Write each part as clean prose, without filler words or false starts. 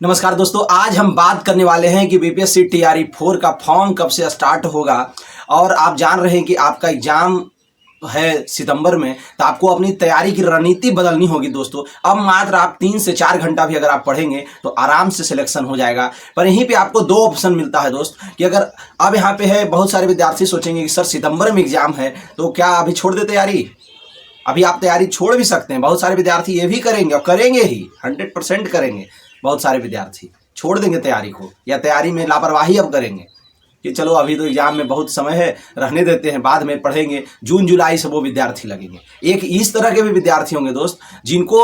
नमस्कार दोस्तों, आज हम बात करने वाले हैं कि बीपीएससी टीआरई 4 का फॉर्म कब से स्टार्ट होगा। और आप जान रहे हैं कि आपका एग्जाम है सितंबर में, तो आपको अपनी तैयारी की रणनीति बदलनी होगी दोस्तों। अब मात्र आप 3 से 4 घंटा भी अगर आप पढ़ेंगे तो आराम से सिलेक्शन हो जाएगा। पर यहीं पे आपको 2 ऑप्शन मिलता है दोस्त कि अगर अब यहाँ पे है, बहुत सारे विद्यार्थी सोचेंगे कि सर सितंबर में एग्जाम है तो क्या अभी छोड़ दे तैयारी। अभी आप तैयारी छोड़ भी सकते हैं, बहुत सारे विद्यार्थी ये भी करेंगे और करेंगे ही, 100% करेंगे। बहुत सारे विद्यार्थी छोड़ देंगे तैयारी को या तैयारी में लापरवाही अब करेंगे कि चलो अभी तो एग्जाम में बहुत समय है, रहने देते हैं, बाद में पढ़ेंगे। जून जुलाई से वो विद्यार्थी लगेंगे। एक इस तरह के भी विद्यार्थी होंगे दोस्त जिनको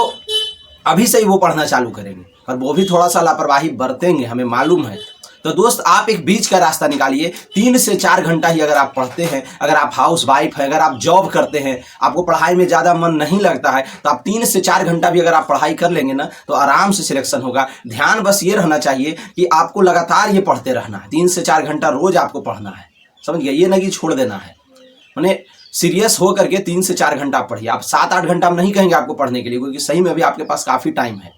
अभी से ही वो पढ़ना चालू करेंगे और वो भी थोड़ा सा लापरवाही बरतेंगे, हमें मालूम है। तो दोस्त आप एक बीच का रास्ता निकालिए। 3 से 4 घंटा ही अगर आप पढ़ते हैं, अगर आप हाउस वाइफ हैं, अगर आप जॉब करते हैं, आपको पढ़ाई में ज़्यादा मन नहीं लगता है, तो आप 3 से 4 घंटा भी अगर आप पढ़ाई कर लेंगे ना तो आराम से सिलेक्शन होगा। ध्यान बस ये रहना चाहिए कि आपको लगातार ये पढ़ते रहना है। 3 से 4 घंटा रोज आपको पढ़ना है, समझ गए। ये नहीं कि छोड़ देना है, मैंने सीरियस हो करके 3 से 4 घंटा आप पढ़िए। आप 7-8 घंटा हम नहीं कहेंगे आपको पढ़ने के लिए, क्योंकि सही में अभी आपके पास काफ़ी टाइम है।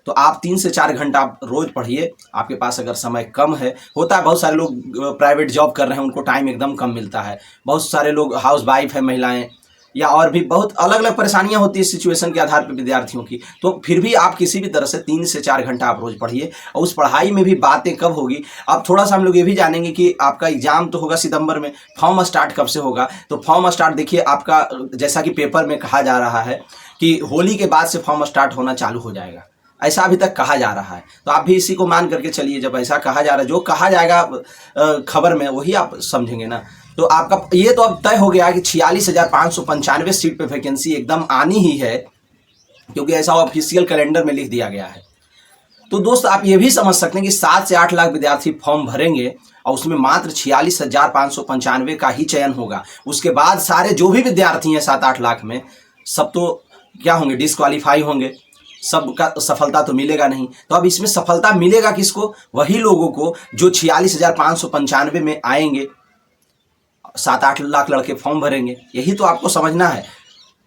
तो आप 3 से 4 घंटा आप रोज पढ़िए। आपके पास अगर समय कम है, होता है बहुत सारे लोग प्राइवेट जॉब कर रहे हैं, उनको टाइम एकदम कम मिलता है। बहुत सारे लोग हाउस वाइफ है, महिलाएं, या और भी बहुत अलग अलग परेशानियां होती है सिचुएशन के आधार पर विद्यार्थियों की। तो फिर भी आप किसी भी तरह से 3 से 4 घंटा आप रोज पढ़िए। और उस पढ़ाई में भी बातें कब होगी, अब थोड़ा सा हम लोग ये भी जानेंगे कि आपका एग्जाम तो होगा सितंबर में, फॉर्म स्टार्ट कब से होगा। तो फॉर्म स्टार्ट देखिए आपका, जैसा कि पेपर में कहा जा रहा है कि होली के बाद से फॉर्म स्टार्ट होना चालू हो जाएगा, ऐसा अभी तक कहा जा रहा है। तो आप भी इसी को मान करके चलिए। जब ऐसा कहा जा रहा है, जो कहा जाएगा खबर में वही आप समझेंगे ना। तो आपका ये तो अब तय हो गया कि 46,595 सीट पे वैकेंसी एकदम आनी ही है, क्योंकि ऐसा ऑफिशियल कैलेंडर में लिख दिया गया है। तो दोस्त आप ये भी समझ सकते हैं कि 7 से 8 लाख विद्यार्थी फॉर्म भरेंगे और उसमें मात्र 46,595 का ही चयन होगा। उसके बाद सारे जो भी विद्यार्थी हैं 7-8 लाख में, सब तो क्या होंगे, डिस्क्वालीफाई होंगे। सबका सफलता तो मिलेगा नहीं। तो अब इसमें सफलता मिलेगा किसको? वही लोगों को जो 46,595 में आएंगे। 7-8 लाख लड़के फॉर्म भरेंगे, यही तो आपको समझना है।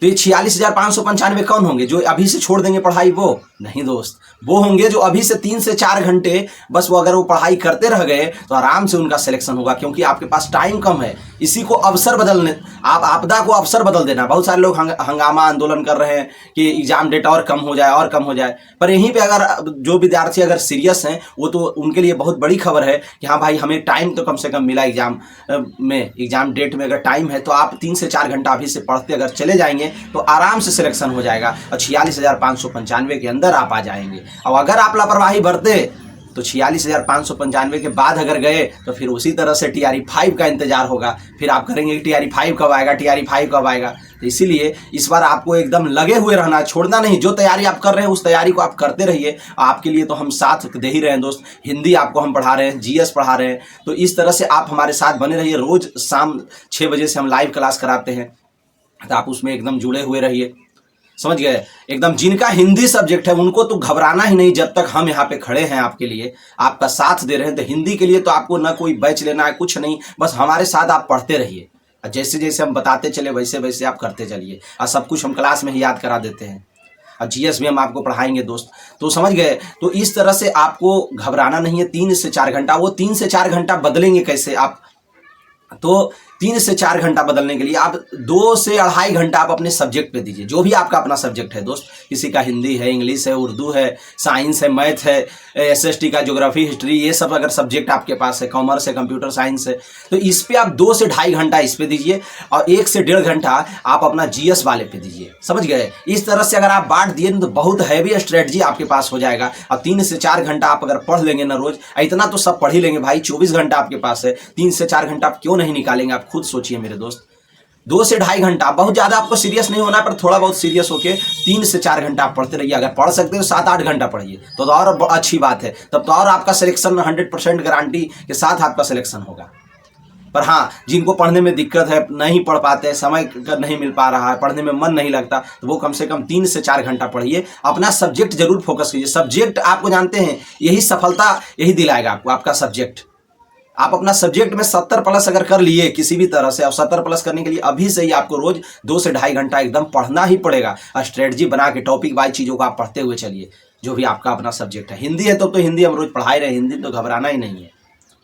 तो ये 46,595 कौन होंगे? जो अभी से छोड़ देंगे पढ़ाई? वो नहीं दोस्त, वो होंगे जो अभी से 3 से 4 घंटे बस वो अगर वो पढ़ाई करते रह गए तो आराम से उनका सिलेक्शन होगा, क्योंकि आपके पास टाइम कम है। इसी को अवसर बदलने, आप आपदा को अवसर बदल देना। बहुत सारे लोग हंगामा आंदोलन कर रहे हैं कि एग्जाम डेट और कम हो जाए और कम हो जाए। पर यहीं पे अगर जो विद्यार्थी अगर सीरियस हैं, वो तो उनके लिए बहुत बड़ी खबर है कि हाँ भाई, हमें टाइम तो कम से कम मिला एग्जाम में, एग्जाम डेट में अगर टाइम है तो आप 3 से 4 घंटा अभी से पढ़ते अगर चले जाएंगे तो आराम से सिलेक्शन हो जाएगा और 46,595 के अंदर आप आ जाएंगे। और अगर आप लापरवाही बरते तो 46,595 के बाद अगर गए तो फिर उसी तरह से टीआरई 5 का इंतजार होगा। फिर आप करेंगे कि टीआरई 5 कब आएगा, टीआरई 5 कब आएगा। तो इसीलिए इस बार आपको एकदम लगे हुए रहना, छोड़ना नहीं। जो तैयारी आप कर रहे हैं उस तैयारी को आप करते रहिए। आपके लिए तो हम साथ दे ही रहे हैं दोस्त। हिंदी आपको हम पढ़ा रहे हैं, जीएस पढ़ा रहे हैं। तो इस तरह से आप हमारे साथ बने रहिए। रोज शाम 6 बजे से हम लाइव क्लास कराते हैं, तो आप उसमें एकदम जुड़े हुए रहिए, समझ गए। एकदम जिनका हिंदी सब्जेक्ट है उनको तो घबराना ही नहीं, जब तक हम यहाँ पे खड़े हैं आपके लिए, आपका साथ दे रहे हैं। तो हिंदी के लिए तो आपको ना कोई बैच लेना है, कुछ नहीं, बस हमारे साथ आप पढ़ते रहिए। जैसे जैसे हम बताते चले वैसे वैसे आप करते चलिए, और सब कुछ हम क्लास में ही याद करा देते हैं। और जीएस भी हम आपको पढ़ाएंगे दोस्त, तो समझ गए। तो इस तरह से आपको घबराना नहीं है। 3 से 4 घंटा, वो 3 से 4 घंटा बदलेंगे कैसे आप? तो 3 से 4 घंटा बदलने के लिए आप 2 से 2.5 घंटा आप अपने सब्जेक्ट पे दीजिए, जो भी आपका अपना सब्जेक्ट है दोस्त। किसी का हिंदी है, इंग्लिश है, उर्दू है, साइंस है, मैथ है, एसएसटी का ज्योग्राफी, हिस्ट्री, ये सब अगर सब्जेक्ट आपके पास है, कॉमर्स है, कंप्यूटर साइंस है, तो इस पे आप 2 से 2.5 घंटा इस पे दीजिए और 1 से 1.5 घंटा आप अपना जीएस वाले पे दीजिए, समझ गए। इस तरह से अगर आप बांट दिए तो बहुत हैवी स्ट्रेटजी आपके पास हो जाएगा। और 3 से 4 घंटा आप अगर पढ़ लेंगे ना रोज, इतना तो सब पढ़ ही लेंगे भाई। 24 घंटा आपके पास है, 3 से 4 घंटा आप क्यों नहीं निकालेंगे? आप खुद सोचिए मेरे दोस्त। 2 से 2.5 घंटा, बहुत ज़्यादा आपको सीरियस नहीं होना, पर थोड़ा बहुत सीरियस होके 3 से 4 घंटा आप पढ़ते रहिए। अगर पढ़ सकते हो 7-8 घंटा पढ़िए तो और अच्छी बात है। तब तो और आपका सिलेक्शन 100% गारंटी के साथ आपका सिलेक्शन होगा। पर हाँ, जिनको पढ़ने में दिक्कत है, नहीं पढ़ पाते, समय नहीं मिल पा रहा है, पढ़ने में मन नहीं लगता, तो वो कम से कम 3 से 4 घंटा पढ़िए। अपना सब्जेक्ट जरूर फोकस कीजिए। सब्जेक्ट आपको जानते हैं, यही सफलता यही दिलाएगा आपको, आपका सब्जेक्ट। आप अपना सब्जेक्ट में 70 प्लस अगर कर लिए किसी भी तरह से, और 70 प्लस करने के लिए अभी से ही आपको रोज 2 से 2.5 घंटा एकदम पढ़ना ही पड़ेगा। स्ट्रेटजी बना के टॉपिक वाइज चीज़ों को आप पढ़ते हुए चलिए। जो भी आपका अपना सब्जेक्ट है। हिंदी है तो हिंदी हम रोज पढ़ा ही रहे, हिंदी तो घबराना ही नहीं है।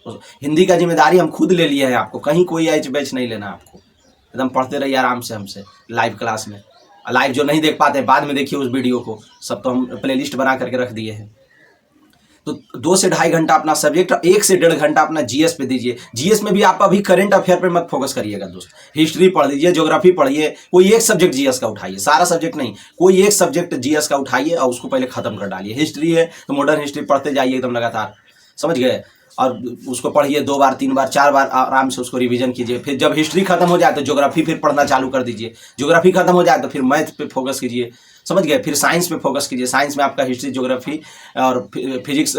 तो हिंदी का जिम्मेदारी हम खुद ले लिए हैं, आपको कहीं कोई एच बैच नहीं लेना, आपको एकदम पढ़ते रहिए आराम से हमसे लाइव क्लास में। लाइव जो नहीं देख पाते बाद में देखिए उस वीडियो को, सब तो हम प्लेलिस्ट बना करके रख दिए हैं। तो 2 से ढाई घंटा अपना सब्जेक्ट, 1 से 1.5 घंटा अपना जीएस पे दीजिए। जीएस में भी आप अभी करंट अफेयर पे मत फोकस करिएगा दोस्त, हिस्ट्री पढ़ लीजिए, ज्योग्राफी पढ़िए, कोई एक सब्जेक्ट जीएस का उठाइए, सारा सब्जेक्ट नहीं, कोई एक सब्जेक्ट जीएस का उठाइए और उसको पहले खत्म कर डालिए। हिस्ट्री है तो मॉडर्न हिस्ट्री पढ़ते जाइए एकदम लगातार, समझ गए, और उसको पढ़िए 2 बार 3 बार 4 बार आराम से उसको रिवीजन कीजिए। फिर जब हिस्ट्री खत्म हो जाए तो ज्योग्राफी फिर पढ़ना चालू कर दीजिए, ज्योग्राफी खत्म हो जाए तो फिर मैथ पे फोकस कीजिए, समझ गए, फिर साइंस पे फोकस कीजिए। साइंस में आपका हिस्ट्री, ज्योग्राफी और फिजिक्स,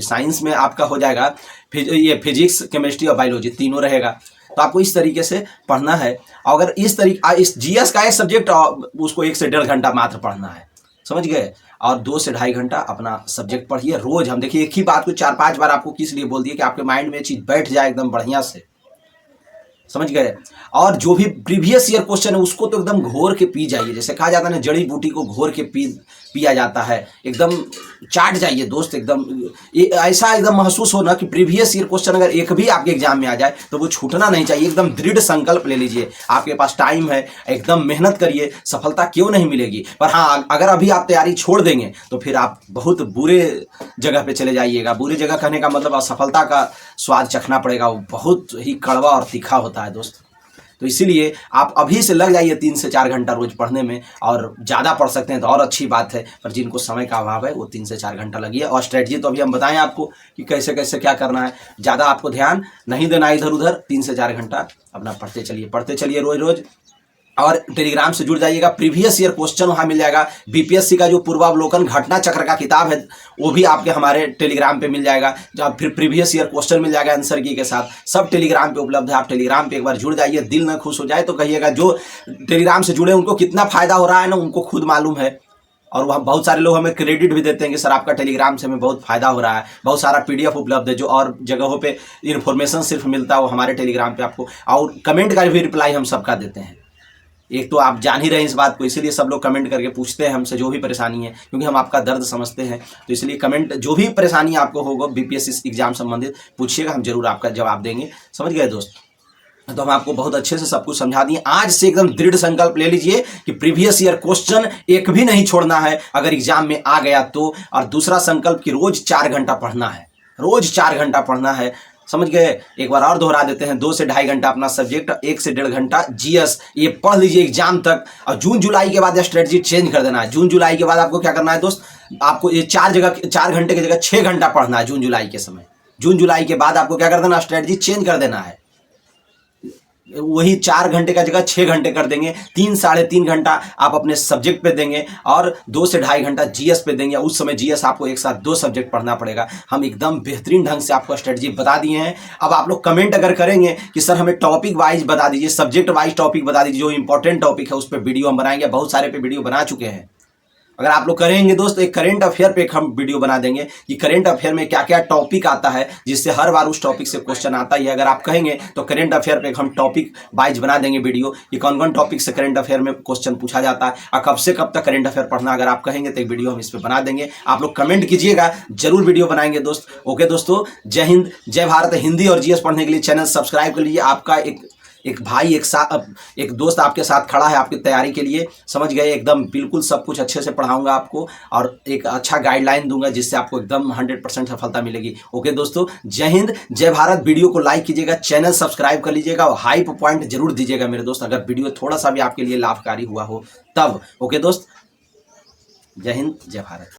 साइंस में आपका हो जाएगा ये फिजिक्स, केमिस्ट्री और बायोलॉजी तीनों रहेगा। तो आपको इस तरीके से पढ़ना है। अगर इस जीएस का एक सब्जेक्ट उसको 1 से 1.5 घंटा मात्र पढ़ना है, समझ गए, और 2 से ढाई घंटा अपना सब्जेक्ट पढ़िए रोज। हम देखिए एक ही बात को 4-5 बार आपको किस लिए बोल दिए कि आपके माइंड में ये चीज़ बैठ जाए एकदम बढ़िया से, समझ गए। और जो भी प्रीवियस ईयर क्वेश्चन है उसको तो एकदम घोर के पी जाइए, जैसे कहा जाता है ना, जड़ी बूटी को घोर के पिया जाता है, एकदम चाट जाइए दोस्त, एकदम ऐसा एकदम महसूस हो ना कि प्रीवियस ईयर क्वेश्चन अगर एक भी आपके एग्जाम में आ जाए तो वो छूटना नहीं चाहिए। एकदम दृढ़ संकल्प ले लीजिए, आपके पास टाइम है, एकदम मेहनत करिए, सफलता क्यों नहीं मिलेगी। पर हाँ, अगर अभी आप तैयारी छोड़ देंगे तो फिर आप बहुत बुरे जगह पे चले जाइएगा। बुरी जगह कहने का मतलब असफलता का स्वाद चखना पड़ेगा, वो बहुत ही कड़वा और तीखा होता है दोस्त। तो इसीलिए आप अभी से लग जाइए 3 से 4 घंटा रोज पढ़ने में, और ज़्यादा पढ़ सकते हैं तो और अच्छी बात है, पर जिनको समय का अभाव है वो 3 से 4 घंटा लगिए। और स्ट्रेटजी तो अभी हम बताएं आपको कि कैसे कैसे क्या करना है, ज़्यादा आपको ध्यान नहीं देना इधर उधर, 3 से 4 घंटा अपना पढ़ते चलिए रोज रोज। और टेलीग्राम से जुड़ जाइएगा, प्रीवियस ईयर क्वेश्चन वहाँ मिल जाएगा। बीपीएससी का जो पूर्वावलोकन घटना चक्र का किताब है वो भी आपके हमारे टेलीग्राम पे मिल जाएगा, जहाँ फिर प्रीवियस ईयर क्वेश्चन मिल जाएगा आंसर की के साथ, सब टेलीग्राम पे उपलब्ध है। आप टेलीग्राम पे एक बार जुड़ जाइए, दिल न खुश हो जाए तो कहिएगा। जो टेलीग्राम से जुड़े उनको कितना फायदा हो रहा है ना, उनको खुद मालूम है। और वहाँ बहुत सारे लोग हमें क्रेडिट भी देते हैं कि सर आपका टेलीग्राम से हमें बहुत फायदा हो रहा है, बहुत सारा पीडीएफ उपलब्ध है, जो और जगहों पे इन्फॉर्मेशन सिर्फ मिलता है वो हमारे टेलीग्राम पे आपको, और कमेंट का भी रिप्लाई हम सबका देते हैं। एक तो आप जान ही रहे हैं इस बात को, इसीलिए सब लोग कमेंट करके पूछते हैं हमसे जो भी परेशानी है, क्योंकि हम आपका दर्द समझते हैं। तो इसलिए कमेंट, जो भी परेशानी आपको होगा बीपीएससी एग्जाम संबंधित पूछिएगा, हम जरूर आपका जवाब देंगे, समझ गए दोस्त। तो हम आपको बहुत अच्छे से सब कुछ समझा दिए। आज से एकदम दृढ़ संकल्प ले लीजिए कि प्रीवियस ईयर क्वेश्चन एक भी नहीं छोड़ना है अगर एग्जाम में आ गया तो। और दूसरा संकल्प कि रोज 4 घंटा पढ़ना है, रोज 4 घंटा पढ़ना है, समझ गए। एक बार और दोहरा देते हैं, 2 से ढाई घंटा अपना सब्जेक्ट, 1 से 1.5 घंटा जीएस, ये पढ़ लीजिए एग्जाम तक। और जून जुलाई के बाद स्ट्रेटजी चेंज कर देना है। जून जुलाई के बाद आपको क्या करना है दोस्त, आपको ये 4 घंटे की जगह 6 घंटा पढ़ना है जून जुलाई के समय। जून जुलाई के बाद आपको क्या कर देना, स्ट्रेटजी चेंज कर देना है, वही 4 घंटे का जगह 6 घंटे कर देंगे। 3-3.5 घंटा आप अपने सब्जेक्ट पे देंगे और 2 से ढाई घंटा जीएस पे देंगे। उस समय जीएस आपको एक साथ 2 सब्जेक्ट पढ़ना पड़ेगा। हम एकदम बेहतरीन ढंग से आपको स्ट्रेटजी बता दिए हैं। अब आप लोग कमेंट अगर करेंगे कि सर हमें टॉपिक वाइज बता दीजिए, सब्जेक्ट वाइज टॉपिक बता दीजिए, जो इंपॉर्टेंट टॉपिक है उस पर वीडियो हम बनाएंगे। बहुत सारे पे वीडियो बना चुके हैं। अगर आप लोग करेंगे दोस्त, एक करेंट अफेयर पे एक हम वीडियो बना देंगे कि करेंट अफेयर में क्या क्या टॉपिक आता है, जिससे हर बार उस टॉपिक से क्वेश्चन आता ही है। अगर आप कहेंगे तो करेंट अफेयर पे हम टॉपिक वाइज बना देंगे वीडियो कि कौन कौन टॉपिक से करेंट अफेयर में क्वेश्चन पूछा जाता है और कब से कब तक करेंट अफेयर पढ़ना। अगर आप कहेंगे तो एक वीडियो हम इस पर बना देंगे। आप लोग कमेंट कीजिएगा, जरूर वीडियो बनाएंगे दोस्त। ओके दोस्तों, जय हिंद जय भारत। हिंदी और जीएस पढ़ने के लिए चैनल सब्सक्राइब कर लीजिए। आपका एक भाई, एक दोस्त आपके साथ खड़ा है आपकी तैयारी के लिए, समझ गए। एकदम बिल्कुल सब कुछ अच्छे से पढ़ाऊंगा आपको और एक अच्छा गाइडलाइन दूंगा जिससे आपको एकदम 100% सफलता मिलेगी। ओके दोस्तों, जय हिंद जय भारत। वीडियो को लाइक कीजिएगा, चैनल सब्सक्राइब कर लीजिएगा और हाइप पॉइंट जरूर दीजिएगा मेरे दोस्त, अगर वीडियो थोड़ा सा भी आपके लिए लाभकारी हुआ हो तब। ओके दोस्त, जय हिंद जय भारत।